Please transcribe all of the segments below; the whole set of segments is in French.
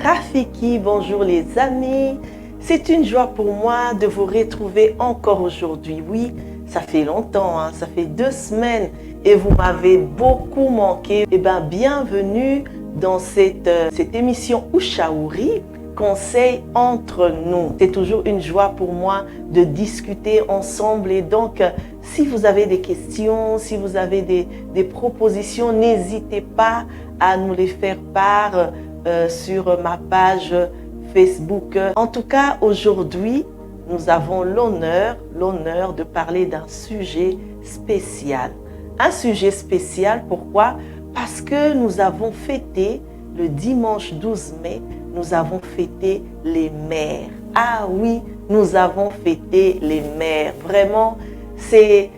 Rafiki, bonjour les amis. C'est une joie pour moi de vous retrouver encore aujourd'hui. Oui, ça fait longtemps, ça fait 2 semaines et vous m'avez beaucoup manqué. Eh bien, bienvenue dans cette émission Ushauri, conseil entre nous. C'est toujours une joie pour moi de discuter ensemble et donc si vous avez des questions, si vous avez des propositions, n'hésitez pas à nous les faire part sur ma page Facebook. En tout cas, aujourd'hui, nous avons l'honneur de parler d'un sujet spécial. Un sujet spécial, pourquoi? Parce que nous avons fêté le dimanche 12 mai, nous avons fêté les mères. Ah oui, nous avons fêté les mères. Vraiment, c'est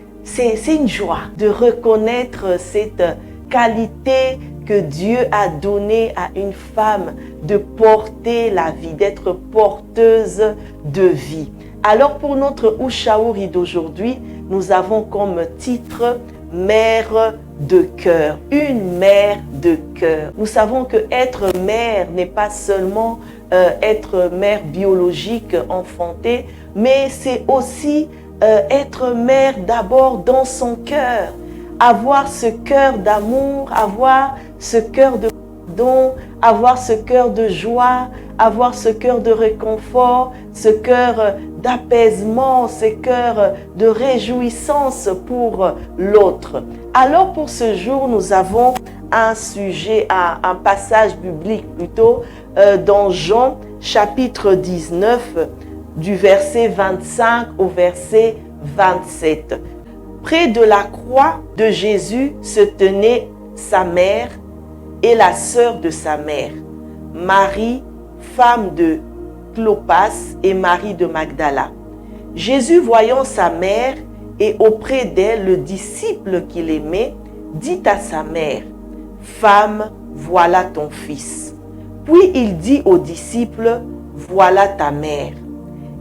une joie de reconnaître cette qualité que Dieu a donnée à une femme de porter la vie, d'être porteuse de vie. Alors pour notre Ushauri d'aujourd'hui, nous avons comme titre « Mère de cœur », une mère de cœur. Nous savons que être mère n'est pas seulement être mère biologique, enfantée, mais c'est aussi être mère d'abord dans son cœur. Avoir ce cœur d'amour, avoir ce cœur de pardon, avoir ce cœur de joie, avoir ce cœur de réconfort, ce cœur d'apaisement, ce cœur de réjouissance pour l'autre. Alors pour ce jour, nous avons un sujet, un passage biblique plutôt, dans Jean chapitre 19, du verset 25 au verset 27. Près de la croix de Jésus se tenait sa mère et la sœur de sa mère, Marie, femme de Clopas, et Marie de Magdala. Jésus, voyant sa mère et auprès d'elle le disciple qu'il aimait, dit à sa mère, « Femme, voilà ton fils. » Puis il dit au disciple, « Voilà ta mère. »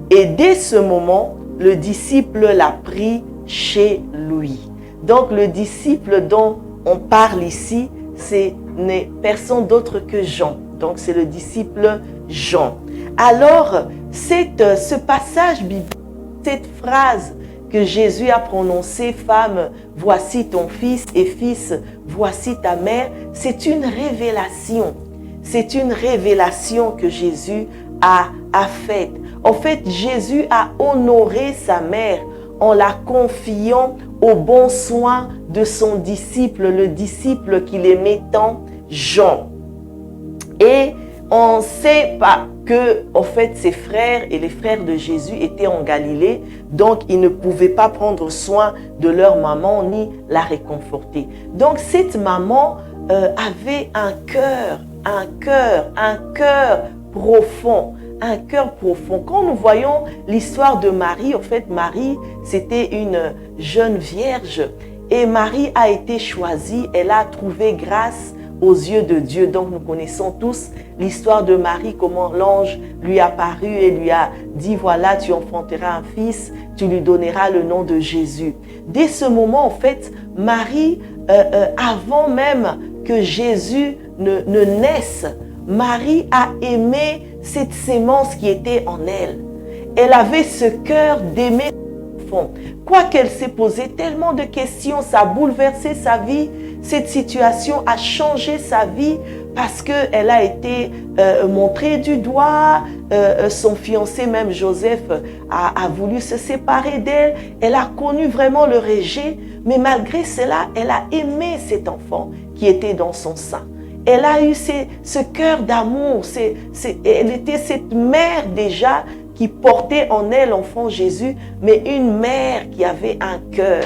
Et dès ce moment, le disciple l'a pris chez lui. Donc le disciple dont on parle ici, ce n'est personne d'autre que Jean. Donc c'est le disciple Jean. Alors ce passage biblique, cette phrase que Jésus a prononcée, femme, voici ton fils, et fils, voici ta mère, c'est une révélation. C'est une révélation que Jésus a faite. En fait, Jésus a honoré sa mère en la confiant au bon soin de son disciple, le disciple qu'il aimait tant, Jean. Et on ne sait pas que, en fait, ses frères et les frères de Jésus étaient en Galilée, donc ils ne pouvaient pas prendre soin de leur maman ni la réconforter. Donc cette maman avait un cœur profond. Un cœur profond. Quand nous voyons l'histoire de Marie, en fait, Marie, c'était une jeune vierge et Marie a été choisie, elle a trouvé grâce aux yeux de Dieu. Donc, nous connaissons tous l'histoire de Marie, comment l'ange lui a apparu et lui a dit, voilà, tu enfanteras un fils, tu lui donneras le nom de Jésus. Dès ce moment, en fait, Marie, avant même que Jésus ne naisse, Marie a aimé cette sémence qui était en elle. Elle avait ce cœur d'aimer fond. Quoiqu'elle s'est posé tellement de questions, ça a bouleversé sa vie. Cette situation a changé sa vie parce qu'elle a été montrée du doigt. Son fiancé, même Joseph, a voulu se séparer d'elle. Elle a connu vraiment le rejet. Mais malgré cela, elle a aimé cet enfant qui était dans son sein. Elle a eu ce cœur d'amour. Elle était cette mère déjà qui portait en elle l'enfant Jésus, mais une mère qui avait un cœur.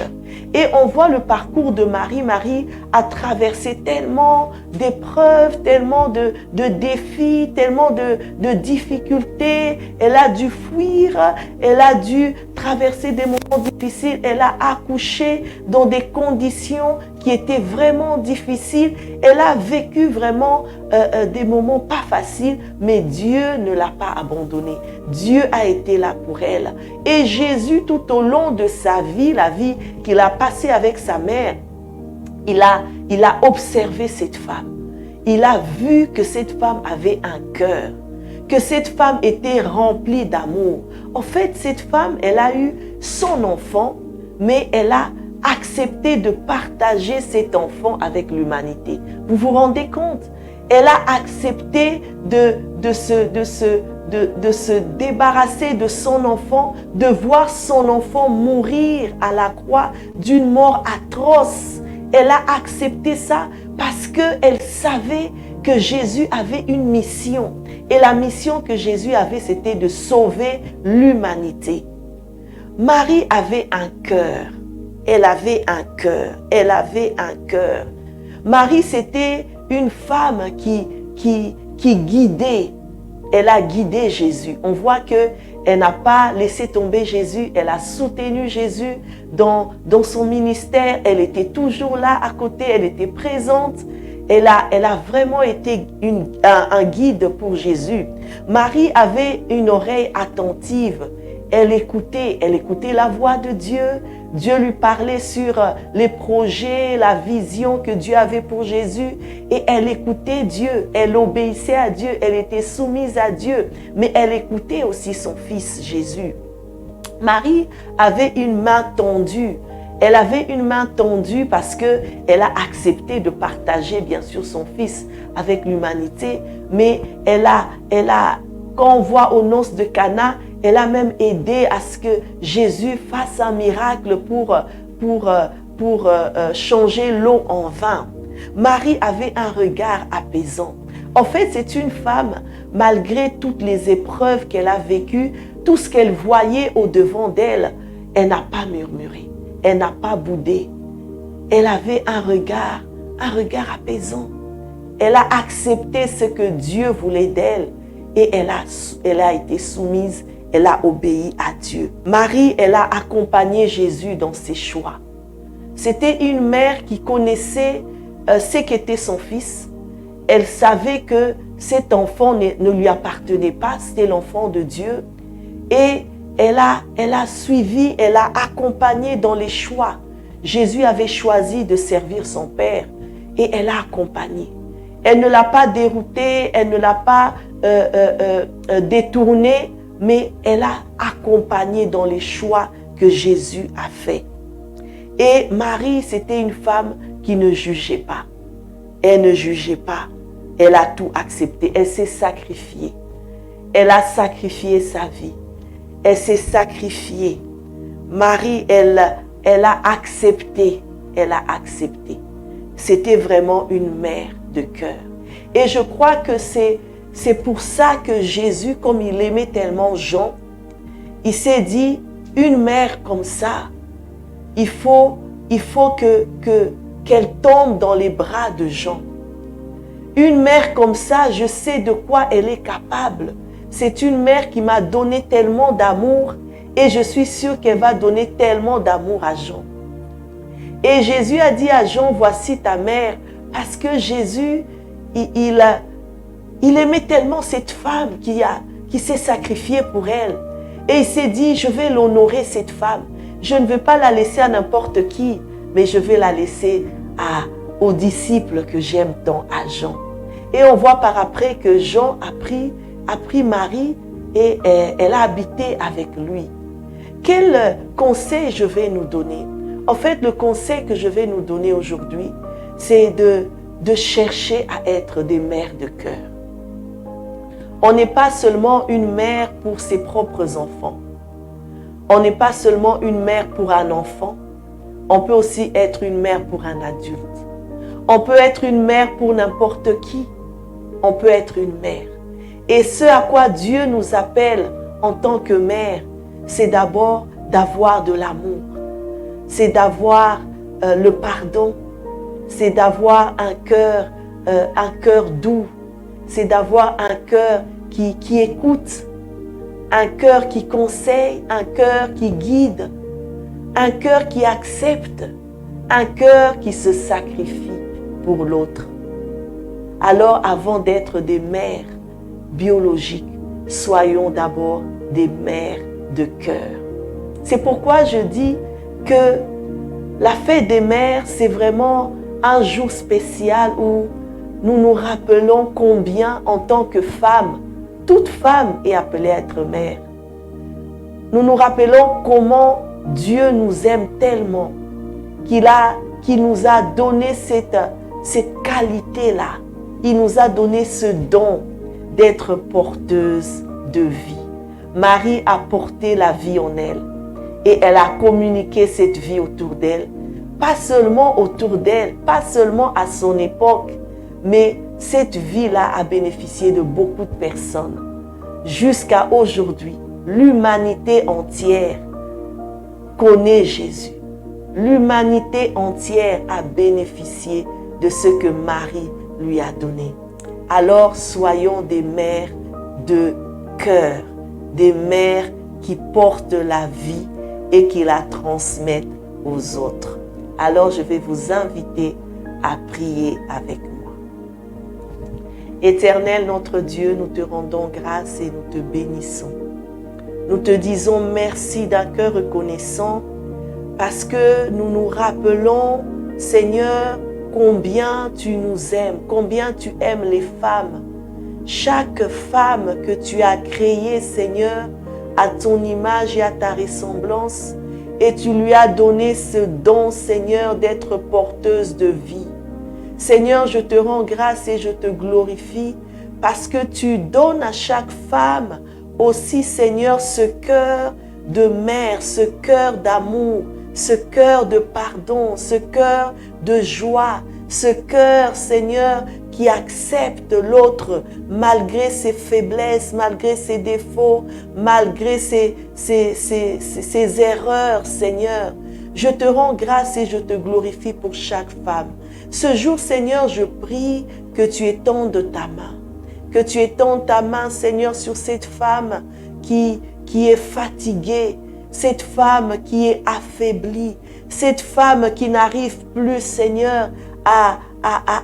Et on voit le parcours de Marie. Marie a traversé tellement d'épreuves, tellement de défis, tellement de difficultés. Elle a dû fuir, elle a dû traverser des moments difficiles. Elle a accouché dans des conditions qui étaient vraiment difficiles. Elle a vécu vraiment des moments pas faciles, mais Dieu ne l'a pas abandonnée. Dieu a été là pour elle. Et Jésus, tout au long de sa vie, la vie qu'il a passée avec sa mère, il a observé cette femme. il a vu que cette femme avait un cœur, que cette femme était remplie d'amour. En fait, cette femme, elle a eu son enfant, mais elle a accepté de partager cet enfant avec l'humanité. Vous vous rendez compte? Elle a accepté de se débarrasser de son enfant, de voir son enfant mourir à la croix d'une mort atroce. Elle a accepté ça parce qu'elle savait que Jésus avait une mission. Et la mission que Jésus avait, c'était de sauver l'humanité. Marie avait un cœur. Elle avait un cœur. Elle avait un cœur. Marie, c'était une femme qui guidait. Elle a guidé Jésus. On voit qu'elle n'a pas laissé tomber Jésus. Elle a soutenu Jésus dans son ministère. Elle était toujours là à côté. Elle était présente. Elle a vraiment été un guide pour Jésus. Marie avait une oreille attentive. Elle écoutait la voix de Dieu. Dieu lui parlait sur les projets, la vision que Dieu avait pour Jésus. Et elle écoutait Dieu, elle obéissait à Dieu, elle était soumise à Dieu. Mais elle écoutait aussi son fils Jésus. Marie avait une main tendue. Elle avait une main tendue parce qu'elle a accepté de partager bien sûr son fils avec l'humanité. Mais quand on voit aux noces de Cana, elle a même aidé à ce que Jésus fasse un miracle pour changer l'eau en vin. Marie avait un regard apaisant. En fait, c'est une femme, malgré toutes les épreuves qu'elle a vécues, tout ce qu'elle voyait au-devant d'elle, elle n'a pas murmuré, elle n'a pas boudé. Elle avait un regard apaisant. Elle a accepté ce que Dieu voulait d'elle et elle a été soumise. Elle a obéi à Dieu. Marie, elle a accompagné Jésus dans ses choix. C'était une mère qui connaissait ce qu'était son fils. Elle savait que cet enfant ne lui appartenait pas, c'était l'enfant de Dieu. Et elle a suivi, elle a accompagné dans les choix. Jésus avait choisi de servir son Père et elle a accompagné. Elle ne l'a pas dérouté, elle ne l'a pas détourné, mais elle a accompagné dans les choix que Jésus a fait. Et Marie, c'était une femme qui ne jugeait pas. Elle ne jugeait pas. Elle a tout accepté. Elle s'est sacrifiée. Elle a sacrifié sa vie. Elle s'est sacrifiée. Marie, elle a accepté. Elle a accepté. C'était vraiment une mère de cœur. Et je crois que c'est pour ça que Jésus, comme il aimait tellement Jean, il s'est dit, une mère comme ça, il faut qu'elle tombe dans les bras de Jean. Une mère comme ça, je sais de quoi elle est capable. C'est une mère qui m'a donné tellement d'amour et je suis sûre qu'elle va donner tellement d'amour à Jean. Et Jésus a dit à Jean, voici ta mère, parce que Jésus, il aimait tellement cette femme qui s'est sacrifiée pour elle. Et il s'est dit, je vais l'honorer cette femme. Je ne veux pas la laisser à n'importe qui, mais je vais la laisser aux disciples que j'aime tant, à Jean. Et on voit par après que Jean a pris Marie et elle a habité avec lui. Quel conseil je vais nous donner? En fait, le conseil que je vais nous donner aujourd'hui, c'est de chercher à être des mères de cœur. On n'est pas seulement une mère pour ses propres enfants. On n'est pas seulement une mère pour un enfant. On peut aussi être une mère pour un adulte. On peut être une mère pour n'importe qui. On peut être une mère. Et ce à quoi Dieu nous appelle en tant que mère, c'est d'abord d'avoir de l'amour. C'est d'avoir le pardon. C'est d'avoir un cœur doux. C'est d'avoir un cœur qui écoute, un cœur qui conseille, un cœur qui guide, un cœur qui accepte, un cœur qui se sacrifie pour l'autre. Alors, avant d'être des mères biologiques, soyons d'abord des mères de cœur. C'est pourquoi je dis que la fête des mères, c'est vraiment un jour spécial où nous nous rappelons combien, en tant que femme, toute femme est appelée à être mère. Nous nous rappelons comment Dieu nous aime tellement qu'il nous a donné cette qualité-là. Il nous a donné ce don d'être porteuse de vie. Marie a porté la vie en elle et elle a communiqué cette vie autour d'elle. Pas seulement autour d'elle, pas seulement à son époque, mais cette vie-là a bénéficié de beaucoup de personnes. Jusqu'à aujourd'hui, l'humanité entière connaît Jésus. L'humanité entière a bénéficié de ce que Marie lui a donné. Alors soyons des mères de cœur, des mères qui portent la vie et qui la transmettent aux autres. Alors je vais vous inviter à prier avec moi. Éternel notre Dieu, nous te rendons grâce et nous te bénissons. Nous te disons merci d'un cœur reconnaissant parce que nous nous rappelons, Seigneur, combien tu nous aimes, combien tu aimes les femmes. Chaque femme que tu as créée, Seigneur, à ton image et à ta ressemblance, et tu lui as donné ce don, Seigneur, d'être porteuse de vie. Seigneur, je te rends grâce et je te glorifie parce que tu donnes à chaque femme aussi, Seigneur, ce cœur de mère, ce cœur d'amour, ce cœur de pardon, ce cœur de joie, ce cœur, Seigneur, qui accepte l'autre malgré ses faiblesses, malgré ses défauts, malgré ses erreurs, Seigneur. Je te rends grâce et je te glorifie pour chaque femme. Ce jour, Seigneur, je prie que tu étendes ta main. Que tu étendes ta main, Seigneur, sur cette femme qui est fatiguée, cette femme qui est affaiblie, cette femme qui n'arrive plus, Seigneur, à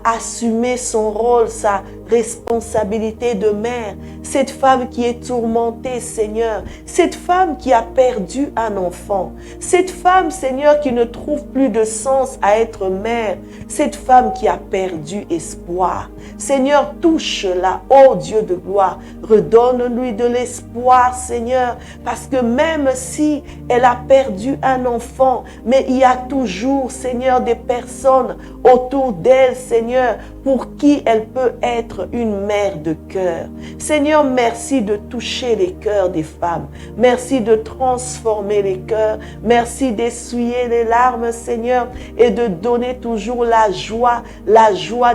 assumer son rôle, sa responsabilité de mère, cette femme qui est tourmentée, Seigneur, cette femme qui a perdu un enfant, cette femme, Seigneur, qui ne trouve plus de sens à être mère, cette femme qui a perdu espoir. Seigneur, touche-la, ô Dieu de gloire, redonne-lui de l'espoir, Seigneur, parce que même si elle a perdu un enfant, mais il y a toujours, Seigneur, des personnes autour d'elle, Seigneur, pour qui elle peut être une mère de cœur. Seigneur, merci de toucher les cœurs des femmes. Merci de transformer les cœurs. Merci d'essuyer les larmes, Seigneur, et de donner toujours la joie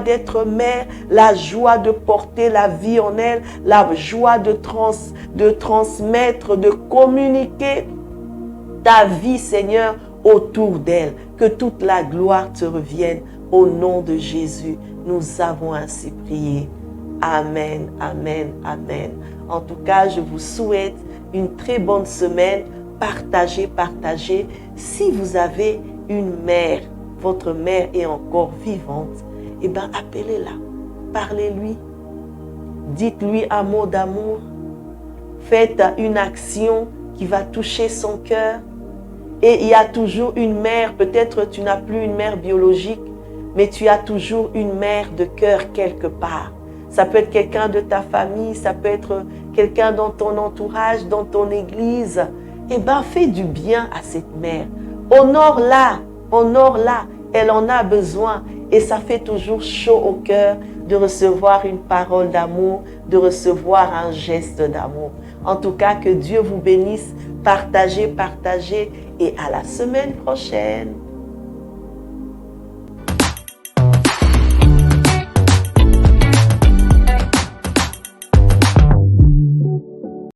d'être mère, la joie de porter la vie en elle, la joie de transmettre, de communiquer ta vie, Seigneur, autour d'elle. Que toute la gloire te revienne. Au nom de Jésus, nous avons ainsi prié. Amen, amen, amen. En tout cas, je vous souhaite une très bonne semaine. Partagez. Si vous avez une mère, votre mère est encore vivante, eh bien, appelez-la. Parlez-lui. Dites-lui un mot d'amour. Faites une action qui va toucher son cœur. Et il y a toujours une mère, peut-être tu n'as plus une mère biologique, mais tu as toujours une mère de cœur quelque part. Ça peut être quelqu'un de ta famille, ça peut être quelqu'un dans ton entourage, dans ton église. Eh bien, fais du bien à cette mère. Honore-la, elle en a besoin. Et ça fait toujours chaud au cœur de recevoir une parole d'amour, de recevoir un geste d'amour. En tout cas, que Dieu vous bénisse. Partagez et à la semaine prochaine.